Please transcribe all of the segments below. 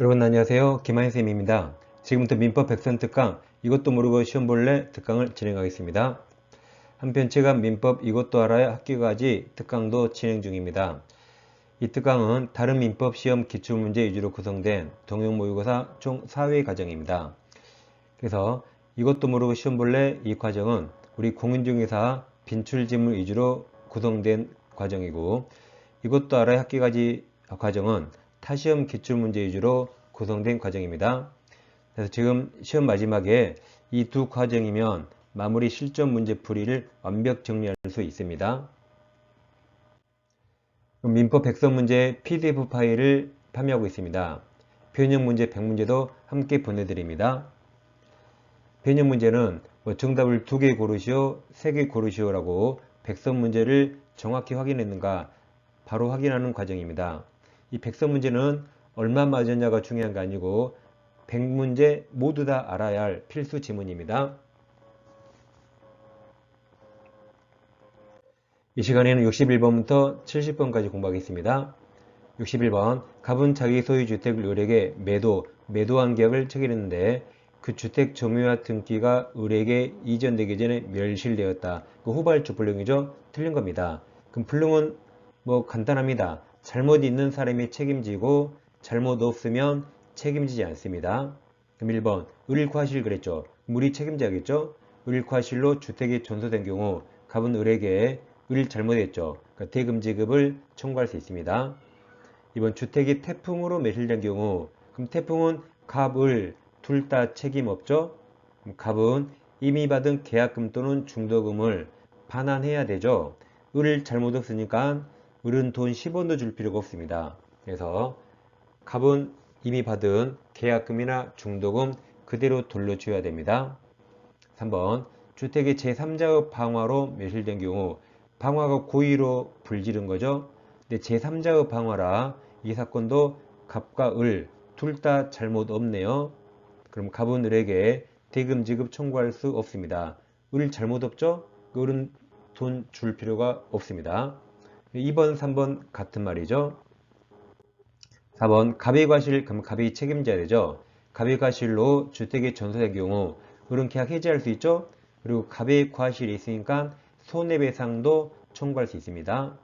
여러분 안녕하세요. 김한희쌤입니다. 지금부터 민법 백선 특강 이것도 모르고 시험 볼래 특강을 진행하겠습니다. 한편 체감 민법 이것도 알아야 학교가지 특강도 진행 중입니다. 이 특강은 다른 민법 시험 기출문제 위주로 구성된 동형 모의고사 총 4회 과정입니다. 그래서 이것도 모르고 시험 볼래 이 과정은 우리 공인중개사 빈출지물 위주로 구성된 과정이고, 이것도 알아야 학교가지 과정은 타시험 기출문제 위주로 구성된 과정입니다. 그래서 지금 시험 마지막에 이 두 과정이면 마무리 실전 문제풀이를 완벽 정리할 수 있습니다. 민법 백선 문제 PDF 파일을 판매하고 있습니다. 변형 문제 100문제도 함께 보내드립니다. 변형 문제는 정답을 2개 고르시오, 3개 고르시오 라고 백선 문제를 정확히 확인했는가 바로 확인하는 과정입니다. 이 백선 문제는 얼마 맞았냐가 중요한 게 아니고 100문제 모두 다 알아야 할 필수 지문입니다. 이 시간에는 61번부터 70번까지 공부하겠습니다. 61번 갑은 자기 소유 주택을 을에게 매도한 계약을 체결했는데 그 주택 점유와 등기가 을에게 이전되기 전에 멸실되었다. 그 후발주 불능이죠. 틀린 겁니다. 그럼 불능은 간단합니다. 잘못 있는 사람이 책임지고 잘못 없으면 책임지지 않습니다. 그럼 1번 을과실 그랬죠. 을이 책임져야겠죠. 을과실로 주택이 전소된 경우 갑은 을에게 을 잘못했죠. 그러니까 대금 지급을 청구할 수 있습니다. 이번 주택이 태풍으로 매실된 경우 그럼 태풍은 갑, 을 둘 다 책임 없죠. 갑은 이미 받은 계약금 또는 중도금을 반환해야 되죠. 을을 잘못 없으니까 을은 돈 10원도 줄 필요가 없습니다. 그래서 갑은 이미 받은 계약금이나 중도금 그대로 돌려줘야 됩니다. 3번 주택이 제3자의 방화로 매실된 경우 방화가 고의로 불지른 거죠. 근데 제3자의 방화라 이 사건도 갑과 을 둘 다 잘못 없네요. 그럼 갑은 을에게 대금 지급 청구할 수 없습니다. 을 잘못 없죠? 을은 돈 줄 필요가 없습니다. 2번, 3번 같은 말이죠. 4번 갑의 과실, 그럼 갑이 책임져야 되죠. 갑의 과실로 주택이 전소된 경우 을은 계약 해지할 수 있죠. 그리고 갑의 과실이 있으니까 손해배상도 청구할 수 있습니다.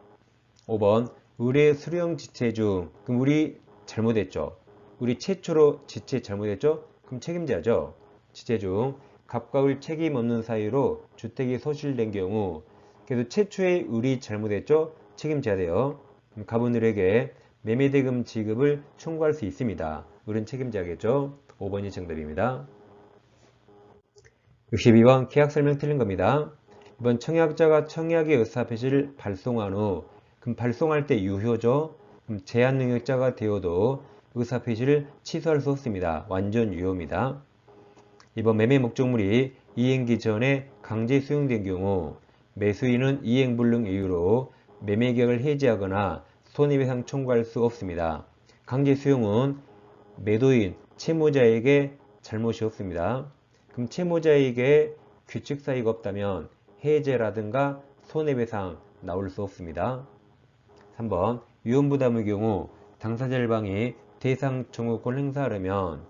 5번 을의 수령 지체 중 그럼 을이 잘못했죠. 을이 최초로 지체 잘못했죠. 그럼 책임져야죠. 지체 중 갑과 을 책임 없는 사유로 주택이 소실된 경우 그래도 최초에 을이 잘못했죠. 책임져야 돼요. 그럼 갑은 을에게 매매대금 지급을 청구할 수 있습니다. 을은 책임져야겠죠. 5번이 정답입니다. 62번 계약 설명 틀린 겁니다. 이번 청약자가 청약의 의사표시를 발송한 후 그럼 발송할 때 유효죠. 그럼 제한 능력자가 되어도 의사표시를 취소할 수 없습니다. 완전 유효입니다. 이번 매매 목적물이 이행기 전에 강제 수용된 경우 매수인은 이행불능 이유로 매매계약을 해지하거나 손해배상 청구할 수 없습니다. 강제 수용은 매도인, 채무자에게 잘못이 없습니다. 그럼 채무자에게 규칙 사유가 없다면 해제라든가 손해배상 나올 수 없습니다. 3번 위험부담의 경우 당사자 일방이 대상 청구권 행사하려면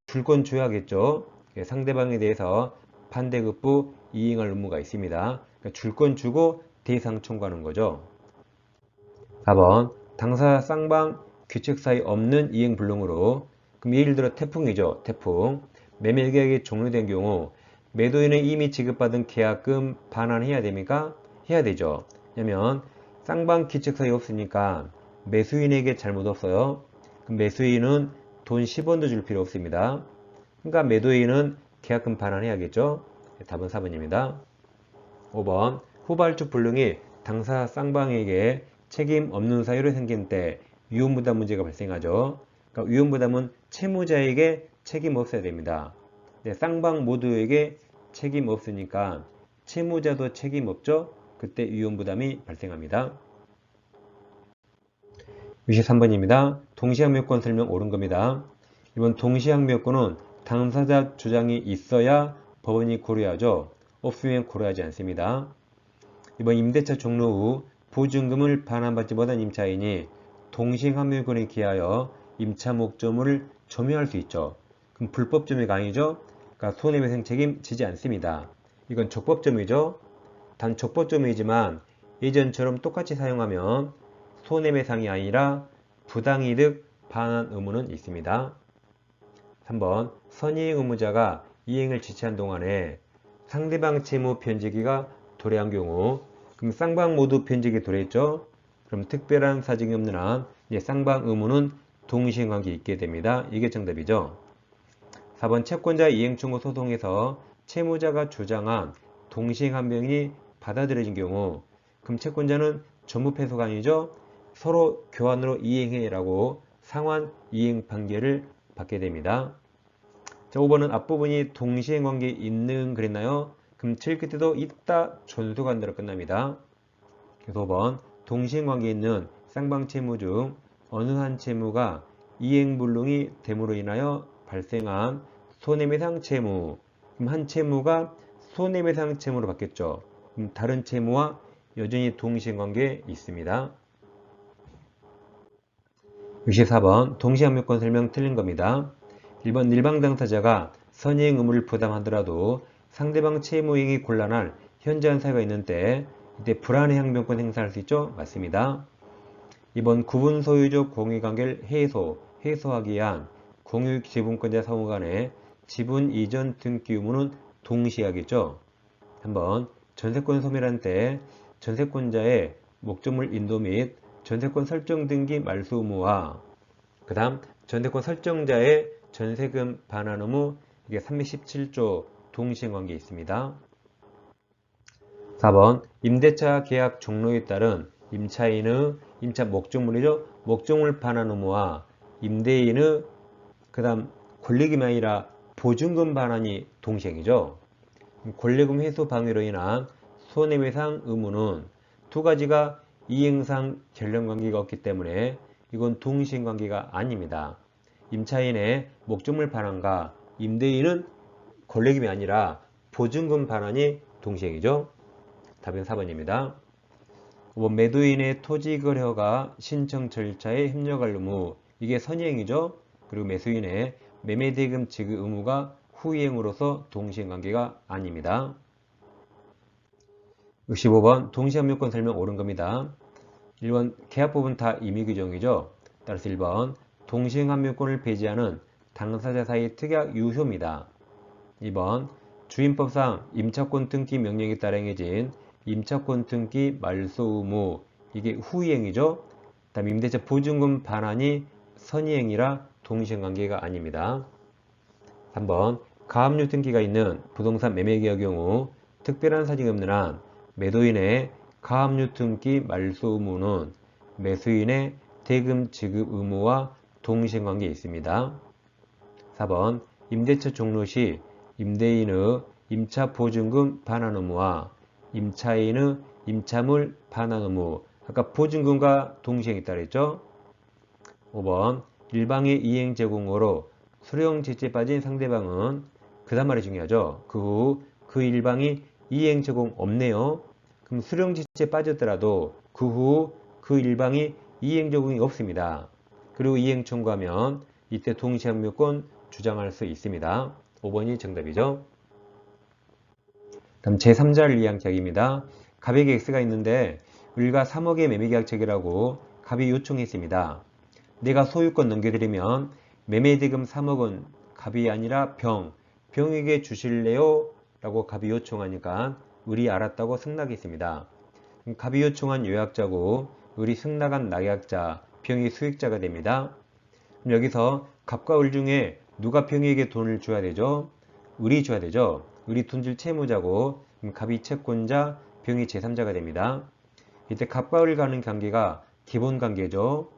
줄건 줘야겠죠. 상대방에 대해서 반대급부 이행할 의무가 있습니다. 그러니까 줄건 주고 대상 청구하는 거죠. 4번 당사자 쌍방 규칙 사유 없는 이행불능으로 그럼 예를 들어 태풍이죠. 태풍 매매계약이 종료된 경우 매도인은 이미 지급받은 계약금 반환해야 됩니까? 해야 되죠. 왜냐면 쌍방 규칙 사유 없으니까 매수인에게 잘못 없어요. 그럼 매수인은 돈 10원도 줄 필요 없습니다. 그러니까 매도인은 계약금 반환해야겠죠. 답은 4번입니다. 5번 후발주 불능이 당사 쌍방에게 책임 없는 사유로 생긴 때 위험부담 문제가 발생하죠. 그러니까 위험부담은 채무자에게 책임 없어야 됩니다. 네, 쌍방 모두에게 책임 없으니까 채무자도 책임 없죠. 그때 위험부담이 발생합니다. 63번입니다. 동시항묘권 설명 옳은 겁니다. 이번 동시항묘권은 당사자 주장이 있어야 법원이 고려하죠. 없으면 고려하지 않습니다. 이번 임대차 종료 후 보증금을 반환받지 못한 임차인이 동시항묘권에 기하여 임차 목조물을 점유할 수 있죠. 그럼 불법 점유가 아니죠. 그러니까 손해배상 책임 지지 않습니다. 이건 적법 점유죠. 단 적법 점유이지만 예전처럼 똑같이 사용하면 손해배상이 아니라 부당이득 반환 의무는 있습니다. 3번 선이행 의무자가 이행을 지체한 동안에 상대방 채무 변제기가 도래한 경우 그럼 쌍방 모두 변제기 도래했죠. 그럼 특별한 사정이 없는 한 쌍방 의무는 동시행관계 있게 됩니다. 이게 정답이죠. 4번 채권자 이행 청구 소송에서 채무자가 주장한 동시행 한명이 받아들여진 경우 그럼 채권자는 전부 패소가 아니죠. 서로 교환으로 이행해라고 상환 이행 판결을 받게 됩니다. 자, 5번은 앞부분이 동시행 관계에 있는 그랬나요? 그럼 7 끝에도 있다 존수관대로 끝납니다. 그래서 5번 동시행 관계에 있는 쌍방 채무 중 어느 한 채무가 이행불능이 됨으로 인하여 발생한 손해배상 채무 그럼 한 채무가 손해배상 채무로 바뀌었죠. 그럼 다른 채무와 여전히 동시행 관계에 있습니다. 64번 동시항명권 설명 틀린 겁니다. 1번 일방 당사자가 선이행 의무를 부담하더라도 상대방 채무이행이 곤란할 현저한 사유가 있는 때 이때 불안해 항명권 행사할 수 있죠? 맞습니다. 2번 구분 소유적 공유관계를 해소하기 위한 공유 지분권자 상호 간의 지분 이전 등기 의무는 동시에 하겠죠? 3번 전세권 소멸한 때 전세권자의 목적물 인도 및 전세권 설정 등기 말소 의무와 그 다음 전세권 설정자의 전세금 반환 의무 이게 317조 동시행 관계에 있습니다. 4번 임대차 계약 종료에 따른 임차인의 임차 목적물이죠. 목적물 반환 의무와 임대인의 그 다음 권리금이 아니라 보증금 반환이 동시행이죠. 권리금 회수 방해로 인한 손해배상 의무는 두 가지가 이행상 결련관계가 없기 때문에 이건 동시행관계가 아닙니다. 임차인의 목적물 반환과 임대인은 권리금이 아니라 보증금 반환이 동시행이죠. 답은 4번입니다. 5번 매도인의 토지거래허가 신청 절차에 협력할 의무 이게 선이행이죠. 그리고 매수인의 매매대금 지급 의무가 후이행으로서 동시행관계가 아닙니다. 65번 동시항명권 설명 옳은 겁니다. 1번 계약 부분 다 임의규정이죠. 따라서 1번 동시행항명권을 배제하는 당사자 사이 특약 유효입니다. 2번 주임법상 임차권 등기 명령에 따라 행해진 임차권 등기 말소 의무 이게 후이행이죠. 다음 임대차 보증금 반환이 선이행이라 동시행관계가 아닙니다. 3번 가압류 등기가 있는 부동산 매매계약 경우 특별한 사정이 없는 한 매도인의 가압류 등기 말소 의무는 매수인의 대금 지급 의무와 동시행관계에 있습니다. 4번 임대차 종료 시 임대인의 임차 보증금 반환 의무와 임차인의 임차물 반환 의무 아까 보증금과 동시행에 따르죠. 5번 일방의 이행 제공으로 수령 지체에 빠진 상대방은 그 다음 말이 중요하죠. 그 후 그 일방이 이행 제공 없네요. 그럼 수령 지체에 빠졌더라도 그 후 그 일방이 이행 제공이 없습니다. 그리고 이행 청구하면 이때 동시항명권 주장할 수 있습니다. 5번이 정답이죠. 다음 제3자를 위한 계약입니다. 갑에게 X가 있는데 을과 3억의 매매계약 체결하고 갑이 요청했습니다. 내가 소유권 넘겨드리면 매매대금 3억은 갑이 아니라 병에게 주실래요? 라고 갑이 요청하니까 을이 알았다고 승낙했습니다. 갑이 요청한 요약자고 을이 승낙한 낙약자, 병이 수익자가 됩니다. 그럼 여기서 갑과 을 중에 누가 병에게 돈을 줘야 되죠? 을이 줘야 되죠. 을이 돈 줄 채무자고 갑이 채권자, 병이 제3자가 됩니다. 이때 갑과 을 가는 관계가 기본관계죠.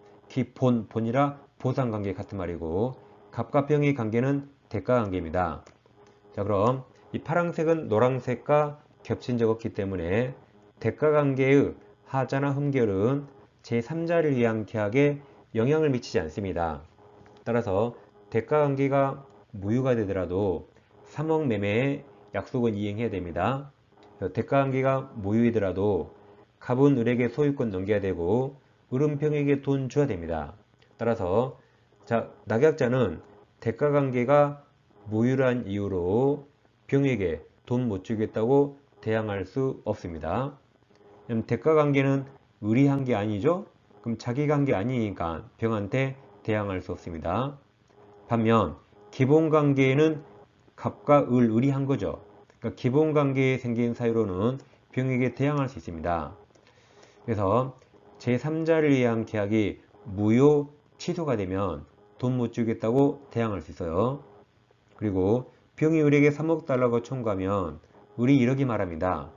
본이라 보상관계 같은 말이고 갑과 병의 관계는 대가관계입니다. 자 그럼 이 파란색은 노란색과 겹친 적 없기 때문에 대가관계의 하자나 흠결은 제3자를 위한 계약에 영향을 미치지 않습니다. 따라서 대가관계가 무효가 되더라도 3억 매매의 약속은 이행해야 됩니다. 대가관계가 무효이더라도 갑은 을에게 소유권 넘겨야 되고 을은 병에게 돈 줘야 됩니다. 따라서 자, 낙약자는 대가관계가 무유한 이유로 병에게 돈 못 주겠다고 대항할 수 없습니다. 그럼 대가관계는 의리한 게 아니죠? 그럼 자기 관계 아니니까 병한테 대항할 수 없습니다. 반면 기본관계는 갑과 의리한 거죠. 그러니까 기본관계에 생긴 사유로는 병에게 대항할 수 있습니다. 그래서 제3자를 위한 계약이 무효 취소가 되면 돈 못 주겠다고 대항할 수 있어요. 그리고 병이 의리에게 3억 달라고 청구하면 의리 이러기 말합니다.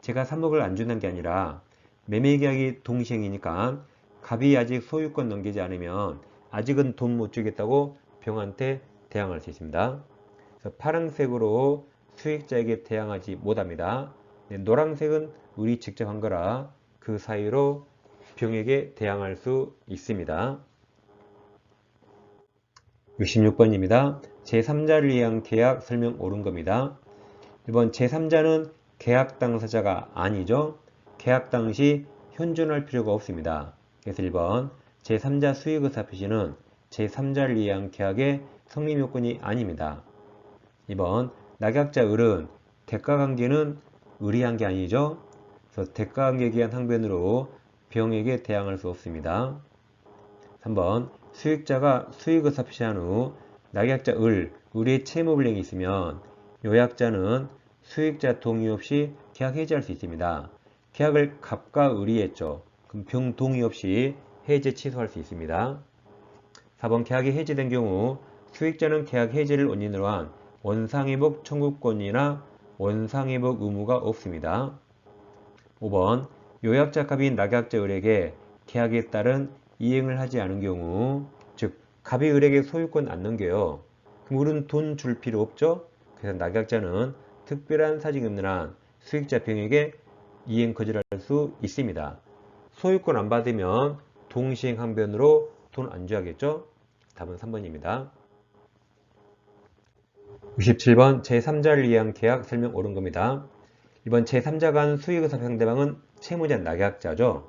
제가 3억을 안 준다는 게 아니라 매매계약이 동시행이니까 갑이 아직 소유권 넘기지 않으면 아직은 돈 못 주겠다고 병한테 대항할 수 있습니다. 그래서 파란색으로 수익자에게 대항하지 못합니다. 노란색은 의리 직접 한 거라 그 사이로 병에게 대항할 수 있습니다. 66번입니다. 제3자를 위한 계약 설명 옳은 겁니다. 1번 제3자는 계약 당사자가 아니죠. 계약 당시 현존할 필요가 없습니다. 그래서 1번 제3자 수익의사 표시는 제3자를 위한 계약의 성립 요건이 아닙니다. 2번 낙약자 을은 대가관계는 의리한 게 아니죠. 그래서 대가관계에 의한 항변으로 병에게 대항할 수 없습니다. 3번 수익자가 수익의사 표시한 후 낙약자 을의 채무불이행이 있으면 요약자는 수익자 동의 없이 계약 해지할 수 있습니다. 계약을 갑과 을이 했죠. 그럼 병 동의 없이 해지 취소할 수 있습니다. 4번 계약이 해지된 경우 수익자는 계약 해지를 원인으로 한 원상회복 청구권이나 원상회복 의무가 없습니다. 5번 요약자 갑인 낙약자 을에게 계약에 따른 이행을 하지 않은 경우, 즉 갑이 을에게 소유권 안 넘겨요. 그럼 을은 돈 줄 필요 없죠? 그래서 낙약자는 특별한 사정이 없는 한 수익자 병에게 이행 거절할 수 있습니다. 소유권 안 받으면 동시행 항변으로 돈 안 줘야겠죠? 답은 3번입니다. 67번 제3자를 위한 계약 설명 옳은 겁니다. 2번 제3자가 한 수익의사 상대방은 채무자 낙약자죠.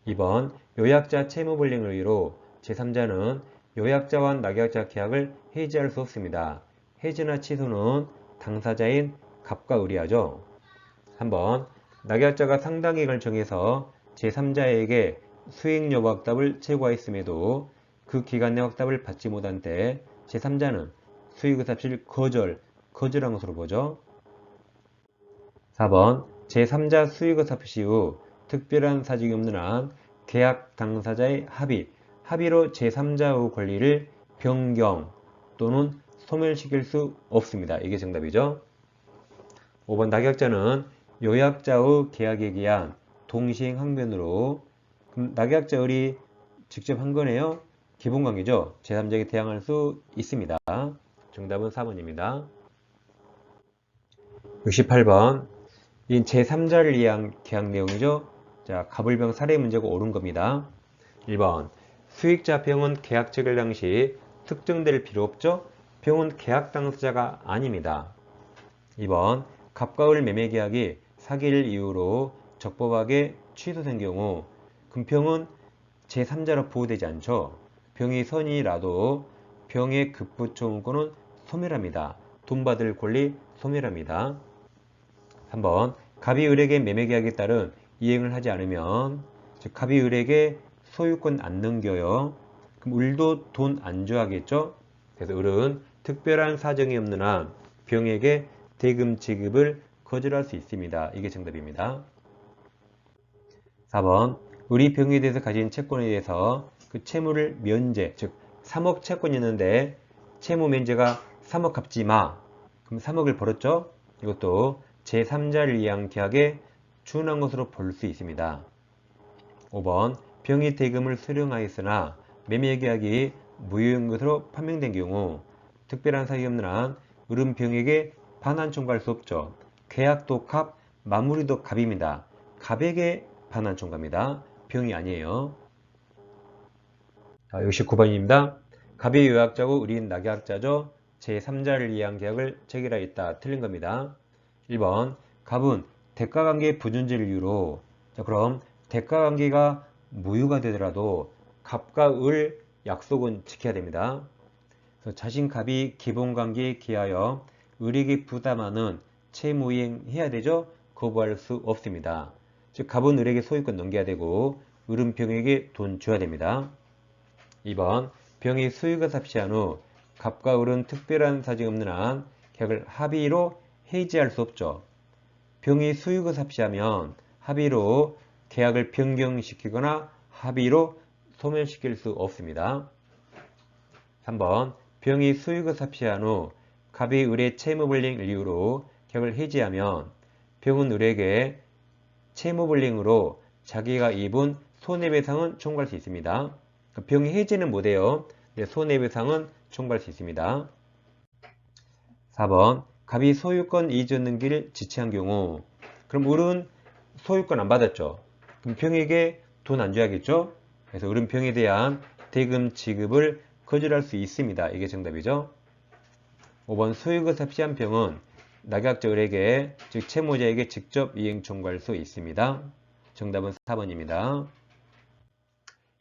2번 요약자 채무불이행을 이유로 제3자는 요약자와 낙약자 계약을 해지할 수 없습니다. 해지나 취소는 당사자인 갑과 을이 하죠. 3번 낙약자가 상당액을 정해서 제3자에게 수익여부 확답을 채구하였음에도 그 기간 내 확답을 받지 못한 때 제3자는 수익의사표시를 거절한 것으로 보죠. 4번 제3자 수익의사표시 후 특별한 사정이 없는 한 계약 당사자의 합의로 제3자의 권리를 변경 또는 소멸시킬 수 없습니다. 이게 정답이죠. 5번 낙약자는 요약자의 계약에 의한 동시행 항변으로 낙약자 을이 직접 한 거네요. 기본관계죠. 제3자에게 대항할 수 있습니다. 정답은 4번입니다. 68번 이 제3자를 위한 계약 내용이죠. 자, 갑을병 사례 문제가 옳은 겁니다. 1번 수익자 병은 계약 체결 당시 특정될 필요 없죠. 병은 계약 당사자가 아닙니다. 2번 갑과 을 매매 계약이 사기를 이유로 적법하게 취소된 경우 금병은 제3자로 보호되지 않죠. 병이 선이라도 병의 급부초문권은 소멸합니다. 돈 받을 권리 소멸합니다. 3번 갑이 을에게 매매 계약에 따른 이행을 하지 않으면 즉 갑이 을에게 소유권 안 넘겨요. 그럼 을도 돈 안 줘야겠죠. 그래서 을은 특별한 사정이 없는 한 병에게 대금 지급을 거절할 수 있습니다. 이게 정답입니다. 4번 을이 병에 대해서 가진 채권에 대해서 그 채무를 면제, 즉 3억 채권이 있는데 채무 면제가 3억 갚지 마. 그럼 3억을 벌었죠. 이것도 제3자를 위한 계약에 준한 것으로 볼 수 있습니다. 5번 병이 대금을 수령하였으나 매매 계약이 무효인 것으로 판명된 경우 특별한 사정이 없는 한 을은 병에게 반환 청구할 수 없죠. 계약도 갑, 마무리도 갑입니다. 갑에게 반환 청구합니다. 병이 아니에요. 69번입니다. 갑이 요약자고 을인 낙약자죠. 제3자를 위한 계약을 체결하였다. 틀린 겁니다. 1번 갑은 대가관계 부존재를 이유로 자 그럼 대가관계가 무효가 되더라도 갑과 을 약속은 지켜야 됩니다. 그래서 자신갑이 기본관계에 기하여 을에게 부담하는 채무이행 해야 되죠? 거부할 수 없습니다. 즉 갑은 을에게 소유권 넘겨야 되고 을은 병에게 돈 줘야 됩니다. 2번 병이 수익을 삽시한 후 갑과 을은 특별한 사정이 없는 한 계약을 합의로 해지할 수 없죠. 병이 수익을 삽시하면 합의로 계약을 변경시키거나 합의로 소멸시킬 수 없습니다. 3번 병이 수익을 삽시한 후 갑이 을의 채무불이행 이유로 계약을 해지하면 병은 을에게 채무불이행으로 자기가 입은 손해배상은 청구할 수 있습니다. 병이 해지는 못해요. 손해배상은 청구할 수 있습니다. 4번 갑이 소유권 이전 등기를 지체한 경우 그럼 을은 소유권 안 받았죠. 그럼 병에게 돈 안 줘야겠죠. 그래서 을은 병에 대한 대금 지급을 거절할 수 있습니다. 이게 정답이죠. 5번 소유권 삽시한 병은 낙약자 을에게 즉 채무자에게 직접 이행 청구할 수 있습니다. 정답은 4번입니다.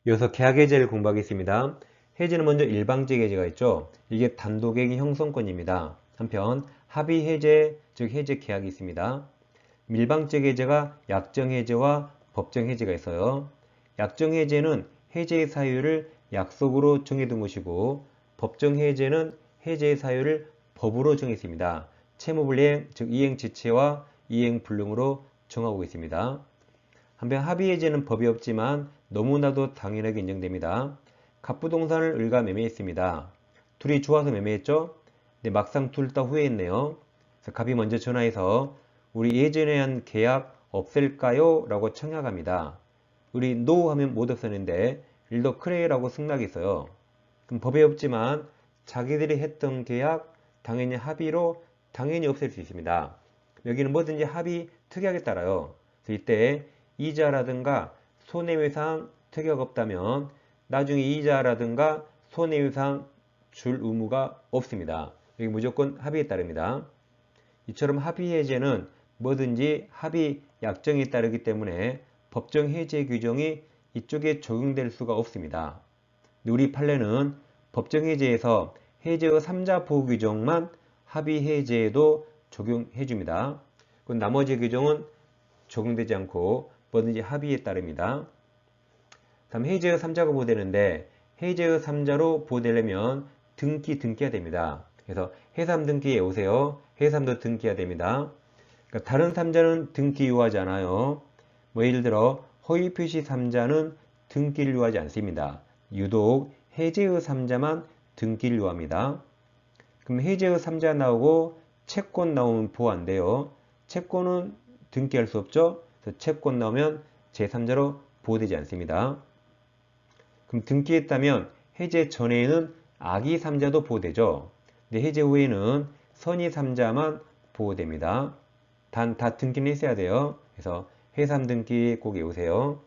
이어서 계약해제를 공부하겠습니다. 해제는 먼저 일방적 해제가 있죠. 이게 단독행위 형성권입니다. 한편 합의해제 즉 해제 계약이 있습니다. 일방적 해제가 약정해제와 법정해제가 있어요. 약정해제는 해제의 사유를 약속으로 정해둔 것이고 법정해제는 해제의 사유를 법으로 정했습니다. 채무불이행 즉 이행지체와 이행불능으로 정하고 있습니다. 한편 합의해제는 법이 없지만 너무나도 당연하게 인정됩니다. 갑부동산을 을과 매매했습니다. 둘이 좋아서 매매했죠? 근데 막상 둘 다 후회했네요. 그래서 갑이 먼저 전화해서 우리 예전에 한 계약 없앨까요? 라고 청약합니다. 을이 NO 하면 못 없었는데 을도 그래 라고 승낙했어요. 그럼 법이 없지만 자기들이 했던 계약 당연히 합의로 당연히 없앨 수 있습니다. 여기는 뭐든지 합의 특약에 따라요. 그래서 이때 이자라든가 손해배상 특약 없다면 나중에 이자라든가 손해배상 줄 의무가 없습니다. 여기 무조건 합의에 따릅니다. 이처럼 합의해제는 뭐든지 합의 약정에 따르기 때문에 법정 해제 규정이 이쪽에 적용될 수가 없습니다. 우리 판례는 법정 해제에서 해제의 3자 보호 규정만 합의 해제에도 적용해 줍니다. 나머지 규정은 적용되지 않고 뭐든지 합의에 따릅니다. 다음 해제의 3자가 보호되는데 해제의 3자로 보호되려면 등기해야 됩니다. 그래서 해삼 등기에 오세요. 해삼도 등기해야 됩니다. 그러니까 다른 3자는 등기 요하지 않아요. 예를 들어 허위표시 3자는 등기를 요하지 않습니다. 유독 해제의 3자만 등기를 요합니다. 그럼 해제의 3자 나오고 채권 나오면 보호 안 돼요. 채권은 등기할 수 없죠. 그래서 채권 나오면 제3자로 보호되지 않습니다. 그럼 등기했다면 해제 전에는 악의 3자도 보호되죠. 근데 해제 후에는 선의 3자만 보호됩니다. 단 다 등기는 했어야 돼요. 그래서 해삼 등기 꼭 외우세요.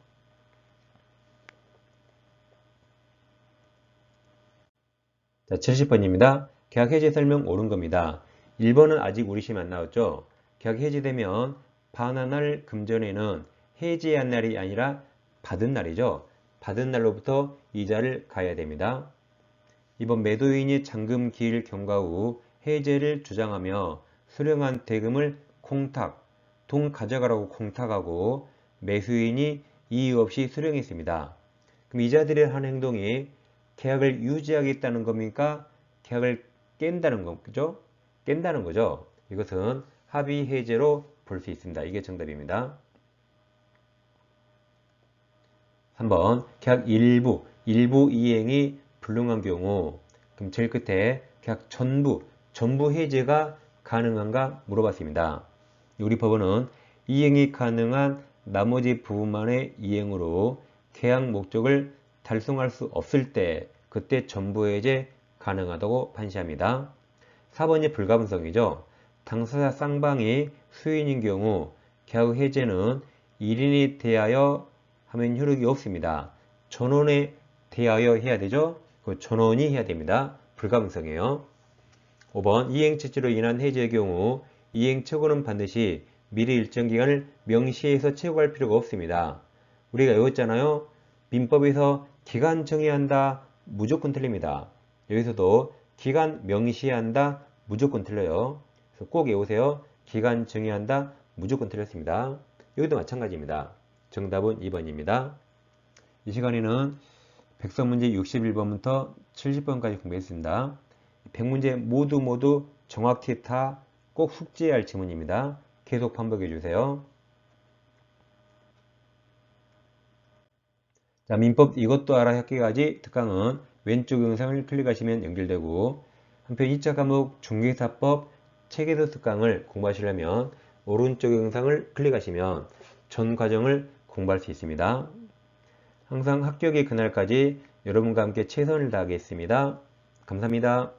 자, 70번입니다. 계약 해제 설명 옳은 겁니다. 1번은 아직 우리 시험 안 나왔죠. 계약 해제되면 반환할 금전에는 해제한 날이 아니라 받은 날이죠. 받은 날로부터 이자를 가야 됩니다. 이번 매도인이 잔금 기일 경과 후 해제를 주장하며 수령한 대금을 콩탁, 돈 가져가라고 콩탁하고 매수인이 이유 없이 수령했습니다. 그럼 이자들이 하는 행동이 계약을 유지하겠다는 겁니까? 계약을 깬다는 거죠? 깬다는 거죠. 이것은 합의 해제로 볼 수 있습니다. 이게 정답입니다. 3번 계약 일부 이행이 불능한 경우 그럼 제일 끝에 계약 전부 해제가 가능한가 물어봤습니다. 우리 법원은 이행이 가능한 나머지 부분만의 이행으로 계약 목적을 달성할 수 없을 때 그때 전부 해제 가능하다고 판시합니다. 4번이 불가분성이죠. 당사자 쌍방이 수인인 경우 계약 해제는 1인이 대하여 하면 효력이 없습니다. 전원에 대하여 해야 되죠. 그 전원이 해야 됩니다. 불가분성이에요. 5번 이행체제로 인한 해제의 경우 이행처고는 반드시 미리 일정 기간을 명시해서 체고할 필요가 없습니다. 우리가 외웠잖아요. 민법에서 기간 정해야 한다. 무조건 틀립니다. 여기서도 기간 명시한다 무조건 틀려요. 그래서 꼭 외우세요. 기간 정의한다 무조건 틀렸습니다. 여기도 마찬가지입니다. 정답은 2번입니다. 이 시간에는 백서문제 61번부터 70번까지 공부했습니다. 100문제 모두 정확히 다 꼭 숙지해야 할 지문입니다. 계속 반복해 주세요. 자, 민법 이것도 알아 학기까지 특강은 왼쪽 영상을 클릭하시면 연결되고, 한편 2차 과목 중개사법 체계도 특강을 공부하시려면 오른쪽 영상을 클릭하시면 전 과정을 공부할 수 있습니다. 항상 합격의 그날까지 여러분과 함께 최선을 다하겠습니다. 감사합니다.